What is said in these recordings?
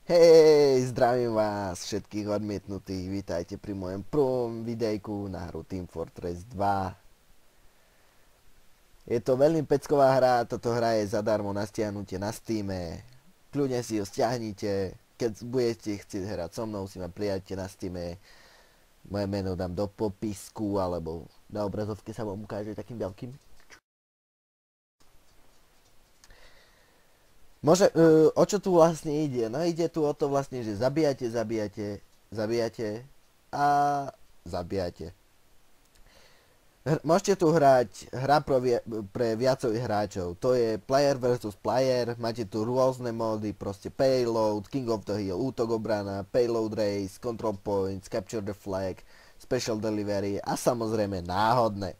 Hej, zdravím vás všetkých odmietnutých, vítajte pri mojom prvom videjku na hru Team Fortress 2. Je to veľmi pecková hra, toto hra je zadarmo na stiahnutie na Steame. Kľudne si ho stiahnite, keď budete chcieť hrať so mnou, si ma prijate na Steame. Moje meno dám do popisku, alebo na obrazovke sa vám ukáže takým veľkým. O čo tu vlastne ide? No ide tu o to vlastne, že zabíjate a zabíjate. Môžete tu hrať hra pre viacových hráčov. To je player versus player, máte tu rôzne módy, proste payload, king of the hill, útok obrana, payload race, control points, capture the flag, special delivery a samozrejme náhodné.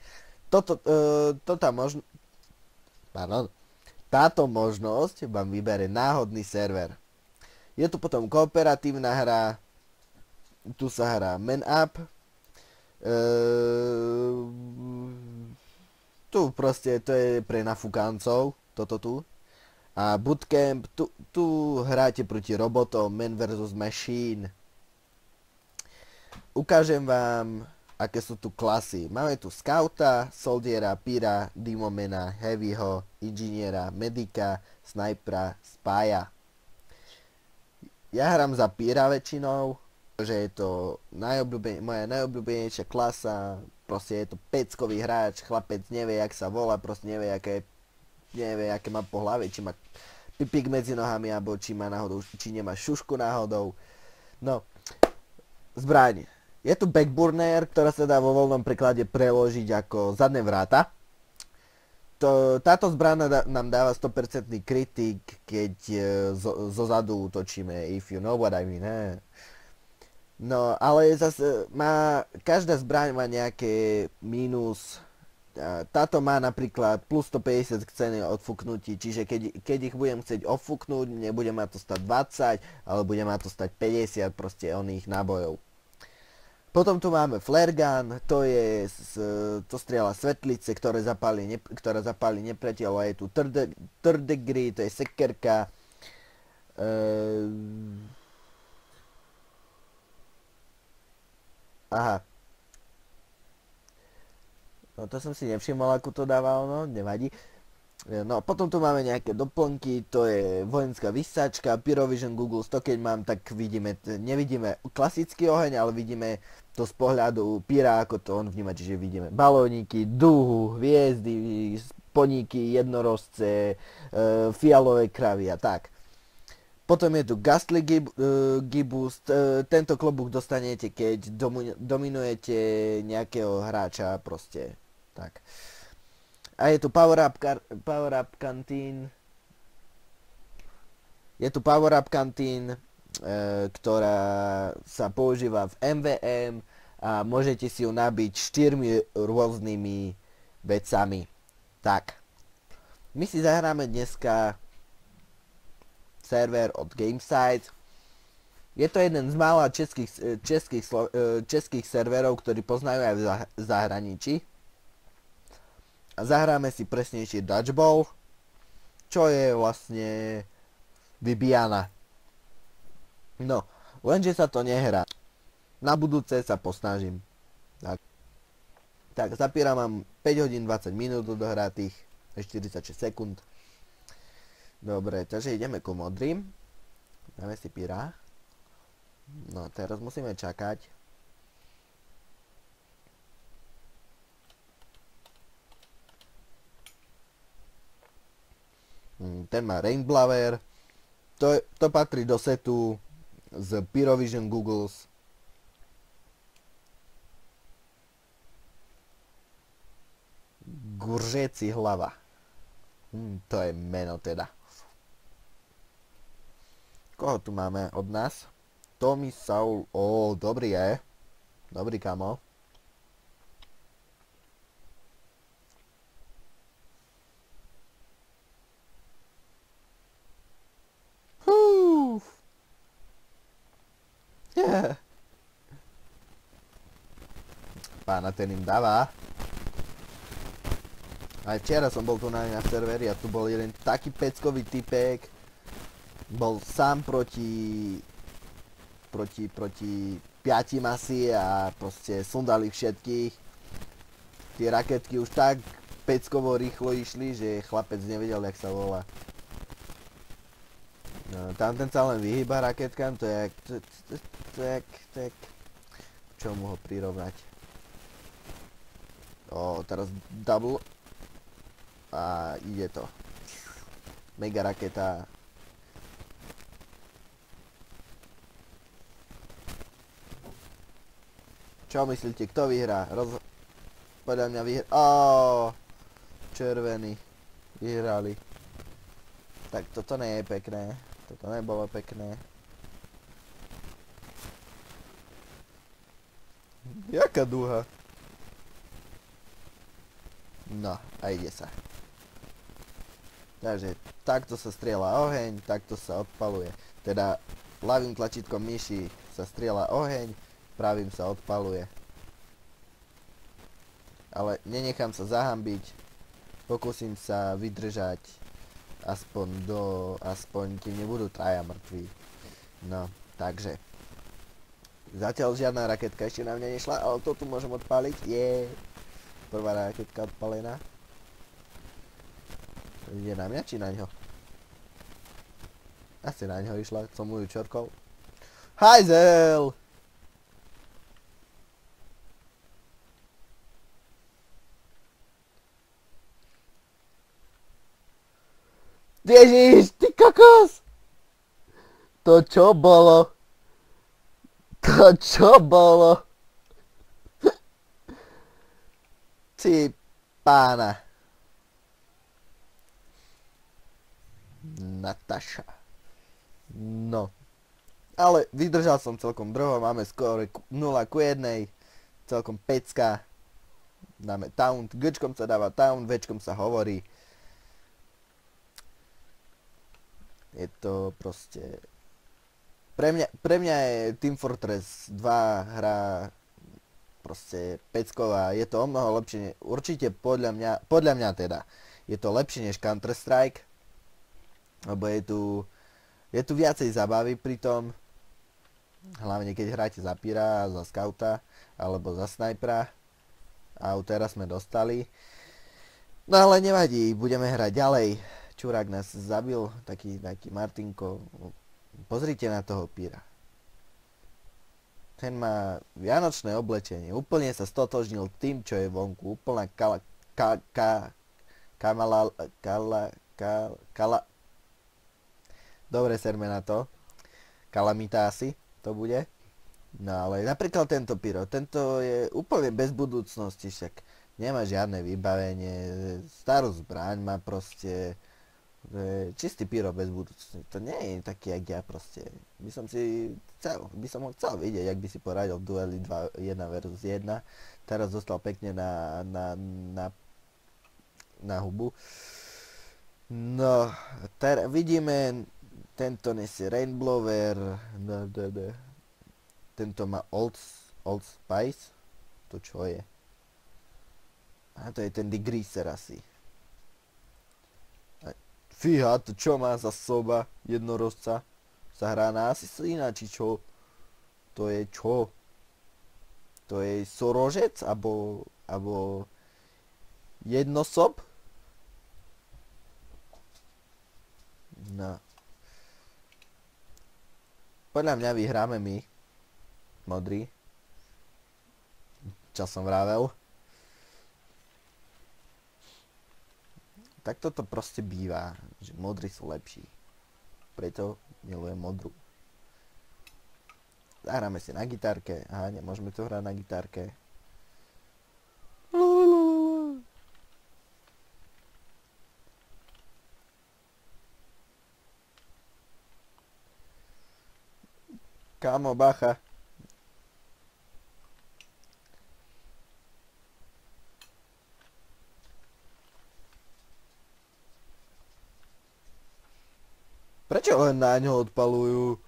Pardon. Táto možnosť vám vybere náhodný server. Je tu potom kooperatívna hra, tu sa hrá Man Up, tu proste to je pre nafúkancov, toto tu. A Bootcamp, tu hráte proti robotom, Man vs Machine. Ukážem vám, aké sú tu klasy. Máme tu Scouta, Soldiera, Pyra, Demomana, Heavyho, Inžiniera, Medika, Snipera, Spya. Ja hrám za Pyra väčšinou, že je to moja najobľúbenejšia klasa, proste je to peckový hráč, chlapec nevie, jak sa volá, proste nevie, aké má po hlave, či má pipík medzi nohami, alebo či nemá šušku náhodou. No, zbraň. Je tu backburner, ktorá sa dá vo voľnom preklade preložiť ako zadné vráta. Táto zbraň nám dáva 100% kritik, keď zozadu útočíme, if you know what I mean. No, ale zase každá zbraň má nejaké mínus. Táto má napríklad plus 150 k cene odfúknutí, čiže keď ich budem chcieť odfúknuť, nebude ma to stať 20, ale bude ma to stať 50 proste oných nábojov. Potom tu máme flare gun, to strieľa svetlice, ktorá zapáli nepriateľov, a je tu third degree, to je sekerka. Aha. No to som si nevšimol, ako to dáva ono, nevadí. No potom tu máme nejaké doplnky, to je vojenská vysáčka, Pyrovision Googles, to keď mám, tak nevidíme klasický oheň, ale vidíme to z pohľadu Pyra, ako to on vníma, čiže vidíme balóniky, duhu, hviezdy, poníky, jednorožce, fialové kravy a tak. Potom je tu Ghastly Gibbous, tento klobúk dostanete, keď dominujete nejakého hráča, proste tak. A je tu Power Up Canteen. Je tu Power Up Canteen, ktorá sa používa v MVM a môžete si ju nabiť 4 rôznymi vecami. Tak. My si zahráme dneska server od Gamesite. Je to jeden z mála českých serverov, ktorí poznajú aj v zahraničí. A zahráme si presnejšie Dodgeball, čo je vlastne vybíjana. No, lenže sa to nehrá. Na budúce sa posnažím. Tak za Pyra mám 5 hodín 20 minút odohratých, 46 sekúnd. Dobre, takže ideme ku modrým. Dáme si Pyra. No, teraz musíme čakať. Ten má Rainblaver. To patrí do setu z Pyrovision Googles. Guržeci hlava. To je meno teda. Koho tu máme od nás? Tommy Saul. Dobrý je. Dobrý kamo. Pána, ten im dáva. Aj včera som bol tu na serveri a tu bol jeden taký peckový typek. bol sám proti 5 asi a proste sundali všetkých. Tie raketky už tak peckovo rýchlo išli, že chlapec nevedel, jak sa volá. No, tam ten sa len vyhýba raketkám, to je jak čomu ho prirovnať. Teraz double a ide to. Mega raketa. Čo myslíte, kto vyhrá? Podľa mňa vyhrá... Červení. Vyhrali. Tak toto nie je pekné. Toto nebolo pekné. Jaká dúha? No, a ide sa. Takže takto sa strieľa oheň, takto sa odpaluje. Teda ľavým tlačítkom myši sa strieľa oheň, pravým sa odpaluje. Ale nenechám sa zahambiť. Pokúsim sa vydržať aspoň kým nebudú traja mŕtvi. No, takže. Zatiaľ žiadna raketka ešte na mňa nešla, ale to tu môžem odpáliť. Prvá raketka odpalená. Ide na mňa či na ňo? Asi na ňo išla, som mu ju čorkol. Hajzel! Ježiš, ty kokos! To čo bolo? To čo bolo? Ty pána. Nataša. No. Ale vydržal som celkom dlho, máme skóre 0-1. Celkom pecka. Dáme taunt, Gčkom sa dáva taunt, Včkom sa hovorí. Je to proste... Pre mňa je Team Fortress 2 hra proste pecková. Je to o mnoho lepšie, určite podľa mňa teda. Je to lepšie než Counter-Strike. Lebo je tu viacej zabavy pri tom. Hlavne keď hráte za Pira, za Scouta, alebo za Snipera. A teraz sme dostali. No ale nevadí, budeme hrať ďalej. Čurák nás zabil, taký Martinko. Pozrite na toho Pira. Ten má vianočné oblečenie. Úplne sa stotožnil tým, čo je vonku. Úplná Dobre, serme na to. Kalamita asi to bude. No ale napríklad tento Piro. Tento je úplne bez budúcnosti, však nemá žiadne vybavenie. Starú zbraň má proste. Čistý Piro bez budúcnosti. To nie je taký, jak ja proste. By som ho chcel vidieť, jak by si poradil v dueli 1 versus 1. Teraz dostal pekne na hubu. No, vidíme, tento nesie Rainblower. Tento má Old Spice. To čo je? A to je ten Degreaser asi. Fíha, to čo má za soba jednorožca? Sa hrá na asasína, či čo? To je čo? To je sorožec? Abo jednosob? No. Podľa mňa vyhráme my. Modrý. Čo som vravel. Tak toto proste býva, že modrí sú lepší. Preto milujem modrú. Zahráme si na gitárke. Aha, nemôžeme to hrať na gitárke. Kámo, bacha. Prečo len na ňo odpalujú?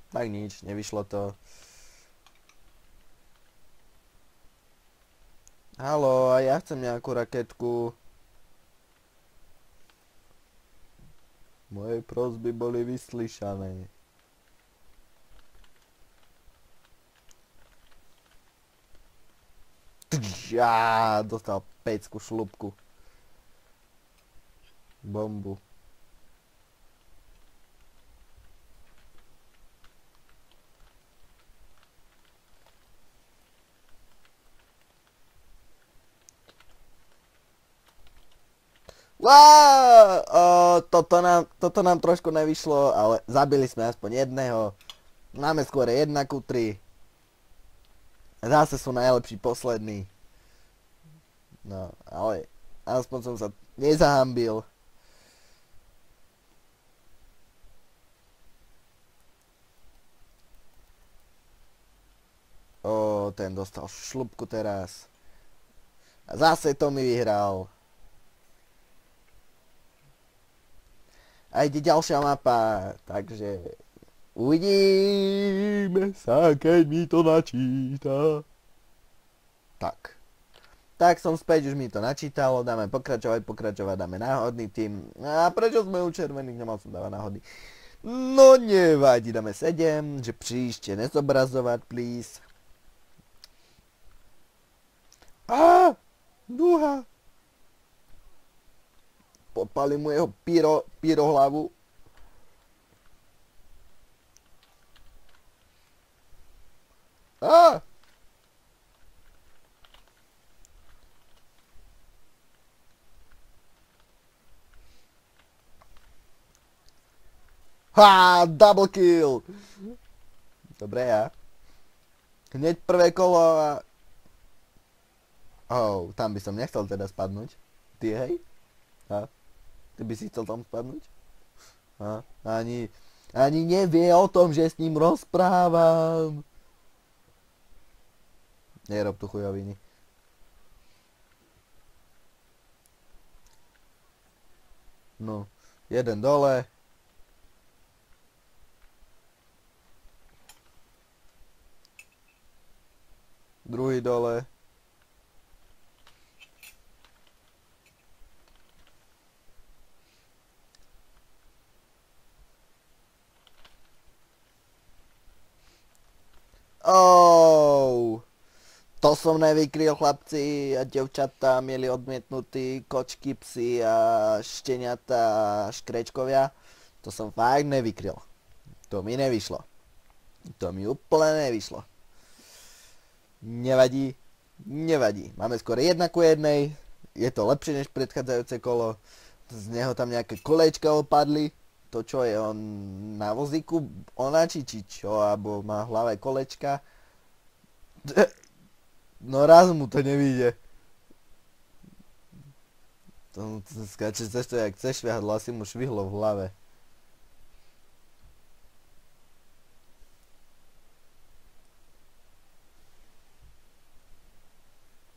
Tak nič, nevyšlo to. Haló, a ja chcem nejakú raketku. Moje prosby boli vyslyšané. Ja, dostal pecku šlupku. Bombu. Toto nám trošku nevyšlo, ale zabili sme aspoň jedného. Máme skôr 1:3. Zase sú najlepší poslední. No, ale aspoň som sa nezahambil. Ten dostal šlupku teraz. A zase to mi vyhral. A ide ďalšia mapa, takže uvidíme sa, keď mi to načíta. Tak. Tak som späť, už mi to načítalo, dáme pokračovať, dáme náhodný tým. A prečo sme u červených, nemal som dávať náhodný. No nevadí, dáme 7, že příště nezobrazovať, please. Duha. Podpalím mu jeho pyro hlavu. Double kill. Dobre, ja. Hneď prvé kolo a... tam by som nechcel teda spadnúť. Ty, hej? Ty by si chcel tam spadnúť? Ani nevie o tom, že s ním rozprávam. Nerob tu chujoviny. No, jeden dole. Druhý dole. To som nevykryl, chlapci a devčatá, mieli odmietnutí kočky, psi a šteniatá a škrečkovia. To som fakt nevykryl. To mi nevyšlo. To mi úplne nevyšlo. Nevadí. Máme skôr 1:1. Je to lepšie než predchádzajúce kolo. Z neho tam nejaké kolečka opadli. To čo je, on na vozíku onačí či čo, alebo má v hlave kolečka. No raz mu to nevíde. To skáče cez to jak cez švihadlo, asi mu švihlo v hlave.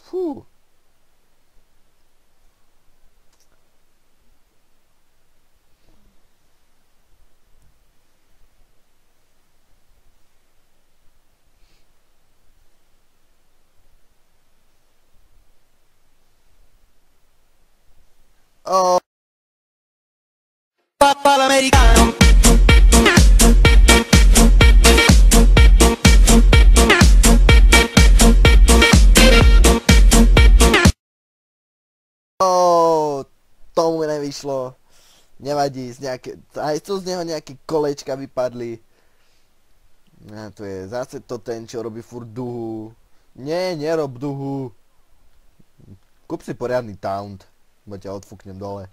Fú. Papà l'americano. Tomu nevyšlo. Nevadí, aj tu z neho nejaké kolečka vypadli. A to je zase to ten, čo robí furt duhu. Nie, nerob duhu. Kúp si poriadny taunt, bo ťa odfúknem dole.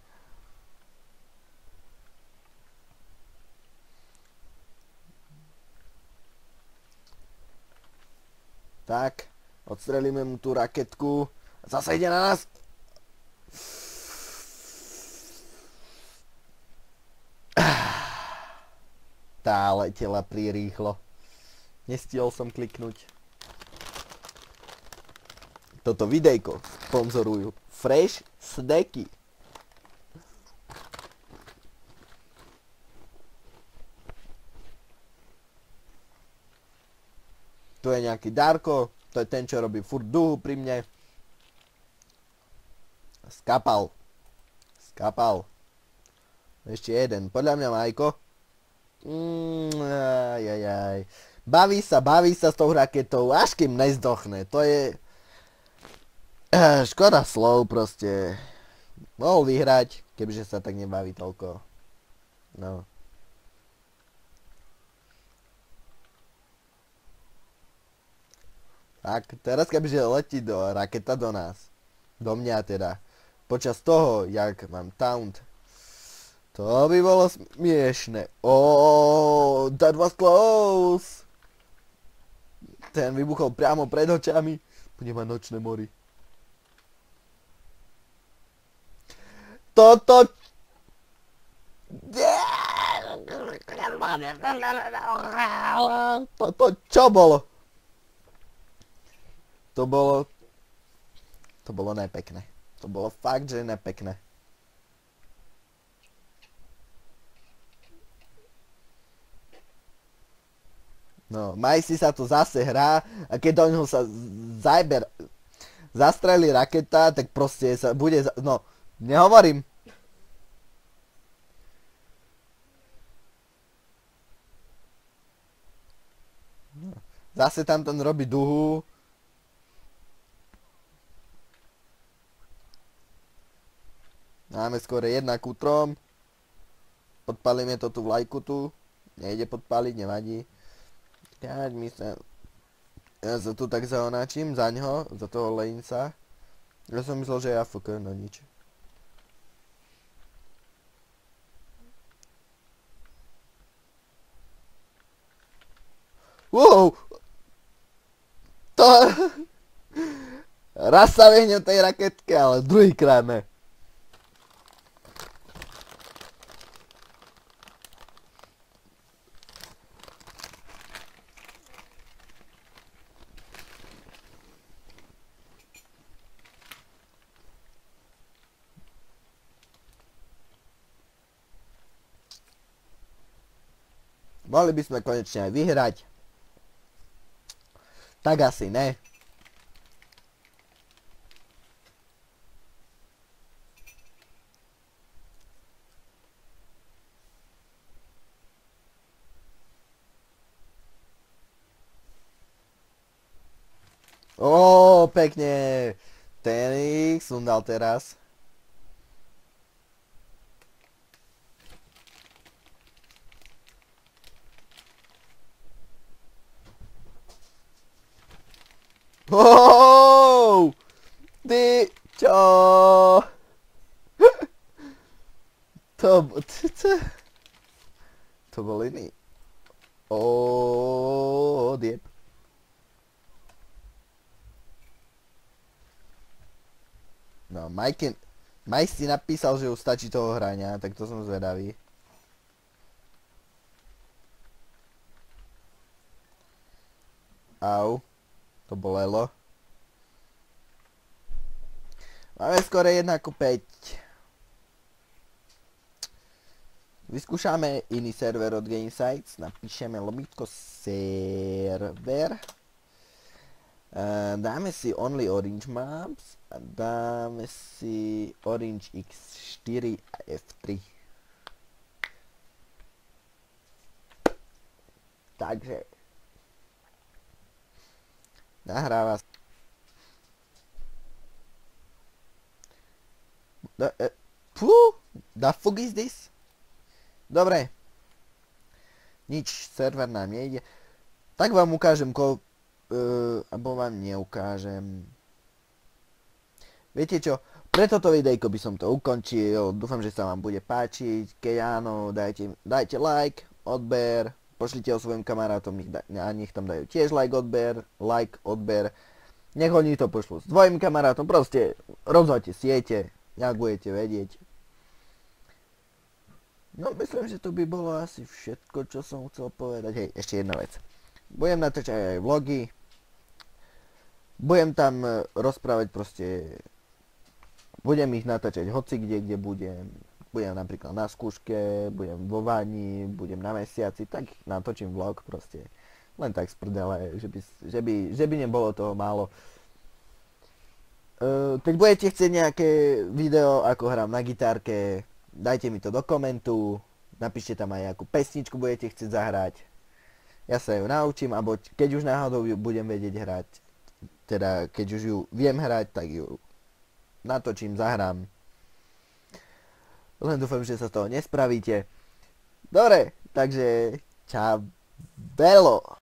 Tak, odstrelíme mu tú raketku. Zase ide na nás. Tá letela prirýchlo. Nestihol som kliknúť. Toto videjko sponzorujú Fresh Snacky. Tu je nejaký Darko, to je ten, čo robí furt duhu pri mne. Skapal. Skapal. Ešte jeden. Podľa mňa Majko. Ajajaj. Baví sa s tou raketou, až kým nezdochne. To je... škoda slov proste. Mohol vyhrať, kebyže sa tak nebaví toľko. No. Tak, teraz kebyže letí raketa do nás. Do mňa teda. Počas toho, jak mám taunt. To by bolo smiešne. Oh, that was close. Ten vybuchol priamo pred očami. Bude mať nočné mory. Toto... Toto čo bolo? To bolo nepekné. To bolo fakt, že nepekné. No, Majsi sa tu zase hrá a keď do ňoho sa zastrelí raketa, tak proste sa bude... No, nehovorím. Zase tam ten robí duhu. Máme skôr 1:3. Podpalíme to tú vlajku tu. Nejde podpaliť, nevadí. Ja sa tu tak zaonáčim za ňo, za toho Leinsa. Ja som myslel, že je AFK, no nič. Wow! To... Raz sa vyhnem tej raketke, ale druhýkrát ne. Mohli by sme konečne aj vyhrať. Tak asi ne. Ó, pekne. Ten ich sundal teraz. Oh! Ty čo? To bol iný. Diep. No, Maj si napísal, že už stačí toho hrania, tak to som zvedavý. Au. To bolelo. Máme skoro 1:5. Vyskúšame iný server od Gamesites. Napíšeme lomitko server. Dáme si Only Orange Maps. A dáme si Orange X4 a F3. Takže nahráva. The fuck is this? Dobre. Nič, server nám nejde. Tak vám ukážem alebo vám neukážem. Viete čo? Pre toto videjko by som to ukončil. Dúfam, že sa vám bude páčiť. Keď áno, dajte like, odber. Pošlite ho svojim kamarátom a nech tam dajú tiež like, odber. Nech oni to pošlú s svojim kamarátom. Proste rozhoďte siete, jak budete vedieť. No myslím, že to by bolo asi všetko, čo som chcel povedať. Hej, ešte jedna vec. Budem natáčať aj vlogy. Budem tam rozprávať proste... Budem ich natáčať hoci kde budem. Budem napríklad na skúške, budem vo vani, budem na mesiaci, tak natočím vlog proste. Len tak z prdele, že by nebolo toho málo. Keď budete chcieť nejaké video, ako hrám na gitárke, dajte mi to do komentu, napíšte tam aj akú pesničku budete chcieť zahrať. Ja sa ju naučím, alebo keď už náhodou ju budem vedieť hrať, teda keď už ju viem hrať, tak ju natočím, zahrám. Len dúfam, že sa z toho nespravíte. Dobre, takže čau, belo.